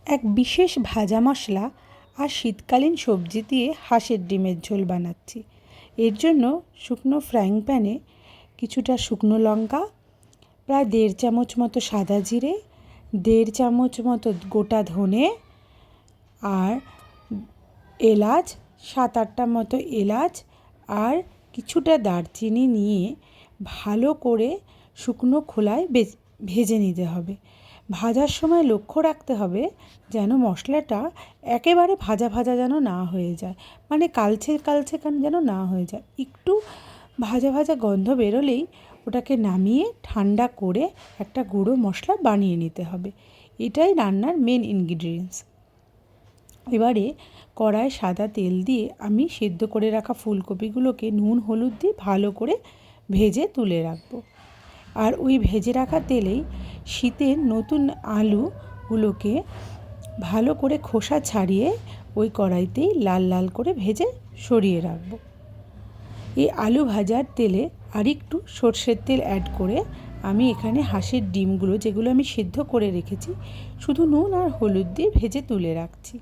এক বিশেষ ভাজা মশলা আর শীতকালীন সবজি দিয়ে হাঁসের ডিমের ঝোল বানাচ্ছি। এর জন্য শুকনো ফ্রাইং প্যানে কিছুটা শুকনো লঙ্কা, প্রায় 1.5 চামচ মতো সাদা জিরে, 1.5 চামচ মতো গোটা ধনে আর এলাচ, 7-8টা মতো এলাচ আর কিছুটা দারচিনি নিয়ে ভালো করে শুকনো খোলায় ভেজে নিতে হবে। ভাজার সময় লক্ষ্য রাখতে হবে যেন মশলাটা একেবারে ভাজা ভাজা যেন না হয়ে যায়, মানে কালচে কালচে যেন না হয়ে যায়। একটু ভাজা ভাজা গন্ধ বেরোলেই ওটাকে নামিয়ে ঠান্ডা করে একটা গুঁড়ো মশলা বানিয়ে নিতে হবে। এটাই রান্নার মেন ইনগ্রিডিয়েন্টস। এবারে কড়ায় সাদা তেল দিয়ে আমি সেদ্ধ করে রাখা ফুলকপিগুলোকে নুন হলুদ দিয়ে ভালো করে ভেজে তুলে রাখবো। আর ওই ভেজে রাখা তেলেই শীতের নতুন আলুগুলোকে ভালো করে খোসা ছাড়িয়ে ওই কড়াইতেই লাল লাল করে ভেজে সরিয়ে রাখবো। এই আলু ভাজার তেলে আরেকটু সর্ষের তেল অ্যাড করে আমি এখানে হাঁসের ডিমগুলো, যেগুলো আমি সেদ্ধ করে রেখেছি, শুধু নুন আর হলুদ দিয়ে ভেজে তুলে রাখছি।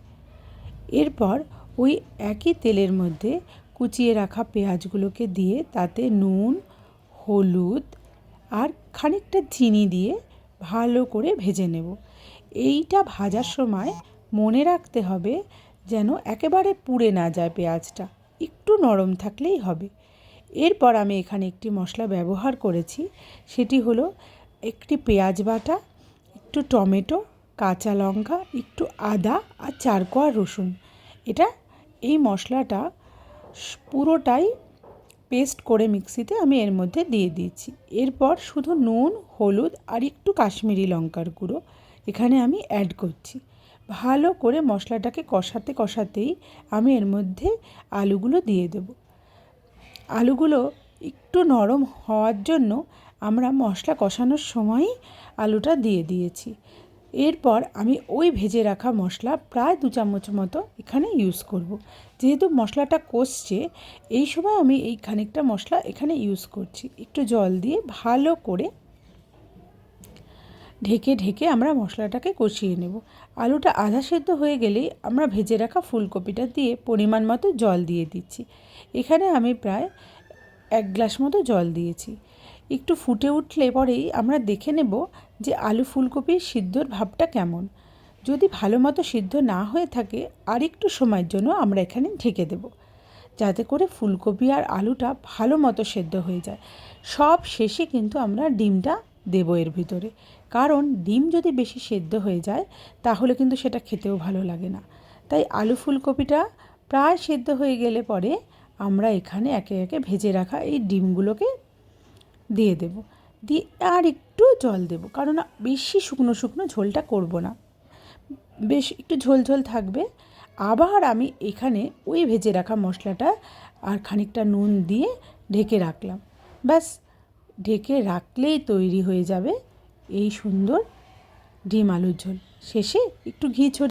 এরপর ওই একই তেলের মধ্যে কুচিয়ে রাখা পেঁয়াজগুলোকে দিয়ে তাতে নুন, হলুদ আর খানিকটা চিনি দিয়ে ভালো করে ভেজে নেব। এইটা ভাজার সময় মনে রাখতে হবে যেন একেবারে পুড়ে না যায় পেঁয়াজটা, একটু নরম থাকলেই হবে। এরপর আমি এখানে একটি মশলা ব্যবহার করেছি, সেটি হলো একটি পেঁয়াজ বাটা, একটু টমেটো, কাঁচা লঙ্কা, একটু আদা আর 4 কোয়া রসুন। এই মশলাটা পুরোটাই পেস্ট করে মিক্সিতে আমি এর মধ্যে দিয়ে দিয়েছি। এরপর শুধু নুন, হলুদ আর একটু কাশ্মীরি লঙ্কার গুঁড়ো এখানে আমি অ্যাড করছি। ভালো করে মশলাটাকে কষাতে কষাতেই আমি এর মধ্যে আলুগুলো দিয়ে দেব। আলুগুলো একটু নরম হওয়ার জন্য আমরা মশলা কষানোর সময়ই আলুটা দিয়ে দিয়েছি। এরপর আমি ওই ভেজে রাখা মশলা প্রায় 2 চামচ মতো এখানে ইউজ করব। যেহেতু মশলাটা কষছে, এই সময় আমি এই খানিকটা মশলা এখানে ইউজ করছি। একটু জল দিয়ে ভালো করে ঢেকে ঢেকে আমরা মশলাটাকে কষিয়ে নেব। আলুটা আধা সেদ্ধ হয়ে গেলেই আমরা ভেজে রাখা ফুলকপিটা দিয়ে পরিমাণ মতো জল দিয়ে দিচ্ছি। এখানে আমি প্রায় 1 গ্লাস মতো জল দিয়েছি। একটু ফুটে উঠলে পরেই আমরা দেখে নেব যে আলু ফুলকপির সিদ্ধর ভাবটা কেমন। যদি ভালো মতো সিদ্ধ না হয়ে থাকে আরেকটু সময়ের জন্য আমরা এখানে ঢেকে দেব, যাতে করে ফুলকপি আর আলুটা ভালো মতো সেদ্ধ হয়ে যায়। সব শেষে কিন্তু আমরা ডিমটা দেবো এর ভিতরে, কারণ ডিম যদি বেশি সেদ্ধ হয়ে যায় তাহলে কিন্তু সেটা খেতেও ভালো লাগে না। তাই আলু ফুলকপিটা প্রায় সেদ্ধ হয়ে গেলে পরে আমরা এখানে একে একে ভেজে রাখা এই ডিমগুলোকে দিয়ে দেব। দিয়ে আর একটু জল দেব, কারণ বেশি শুকনো শুকনো ঝোলটা করব না, বেশ একটু ঝোল ঝোল থাকবে। আবার আমি এখানে ওই ভেজে রাখা মশলাটা আর খানিকটা নুন দিয়ে ঢেকে রাখলাম। ব্যাস, ঢেকে রাখলেই তৈরি হয়ে যাবে এই সুন্দর ডিম আলুর ঝোল। শেষে একটু ঘি ছড়িয়ে